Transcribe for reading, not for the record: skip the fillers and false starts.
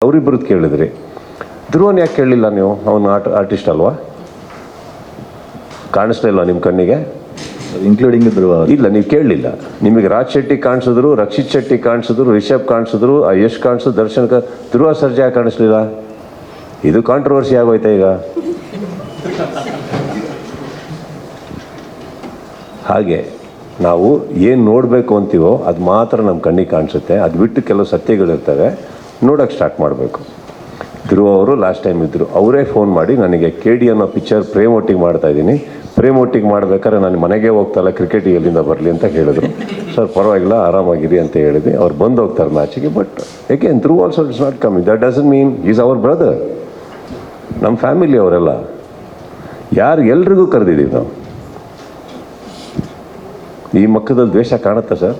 ಅವರಿಬ್ಬರದ್ದು ಕೇಳಿದ್ರಿ. ಧ್ರುವನ್ ಯಾಕೆ ಕೇಳಲಿಲ್ಲ ನೀವು? ಅವನು ಆರ್ಟಿಸ್ಟ್ ಅಲ್ವಾ? ಕಾಣಿಸ್ಲಿಲ್ಲ ನಿಮ್ಮ ಕಣ್ಣಿಗೆ? ಇನ್ಕ್ಲೂಡಿಂಗ್ ಧ್ರುವ ಇಲ್ಲ, ನೀವು ಕೇಳಲಿಲ್ಲ. ನಿಮಗೆ ರಾಜ್ ಶೆಟ್ಟಿ ಕಾಣಿಸಿದ್ರು, ರಕ್ಷಿತ್ ಶೆಟ್ಟಿ ಕಾಣಿಸಿದ್ರು, ರಿಷಬ್ ಕಾಣಿಸಿದ್ರು, ಯಶ್ ಕಾಣಿಸಿದ್ರು, ದರ್ಶನ್ ಧ್ರುವ ಸರ್ಜಾ ಯಾಕೆ ಕಾಣಿಸ್ಲಿಲ್ಲ? ಇದು ಕಾಂಟ್ರವರ್ಸಿ ಆಗೋಯ್ತಾ ಈಗ? ಹಾಗೆ ನಾವು ಏನು ನೋಡಬೇಕು ಅಂತೀವೋ ಅದು ಮಾತ್ರ ನಮ್ಮ ಕಣ್ಣಿಗೆ ಕಾಣಿಸುತ್ತೆ. ಅದು ಬಿಟ್ಟು ಕೆಲವು ಸತ್ಯಗಳಿರ್ತವೆ, ನೋಡೋಕ್ಕೆ ಸ್ಟಾರ್ಟ್ ಮಾಡಬೇಕು. ಧ್ರುವ ಅವರು ಲಾಸ್ಟ್ ಟೈಮ್ ಇದ್ದರು, ಅವರೇ ಫೋನ್ ಮಾಡಿ ನನಗೆ KD ಅನ್ನೋ ಪಿಕ್ಚರ್ ಪ್ರೇಮ್ ಒಟ್ಟಿಗೆ ಮಾಡ್ತಾಯಿದ್ದೀನಿ, ಪ್ರೇಮ್ ಒಟ್ಟಿಗೆ ಮಾಡ್ಬೇಕಾದ್ರೆ ನಾನು ಮನೆಗೆ ಹೋಗ್ತಾಯಿಲ್ಲ, ಕ್ರಿಕೆಟಿಗೆ ಎಲ್ಲಿಂದ ಬರಲಿ ಅಂತ ಹೇಳಿದರು. ಸರ್ ಪರವಾಗಿಲ್ಲ, ಆರಾಮಾಗಿರಿ ಅಂತ ಹೇಳಿದ್ವಿ. ಅವ್ರು ಬಂದು ಹೋಗ್ತಾರೆ ಮ್ಯಾಚಿಗೆ. ಬಟ್ ಏಕೆನ್ Dhruva also it's not coming. That doesn't mean is our brother. ನಮ್ಮ ಫ್ಯಾಮಿಲಿ ಅವರೆಲ್ಲ ಎಲ್ರಿಗೂ ಕರೆದಿದ್ದೀವಿ ನಾವು. ಈ ಮಕ್ಕದಲ್ಲಿ ದ್ವೇಷ ಕಾಣುತ್ತಾ ಸರ್?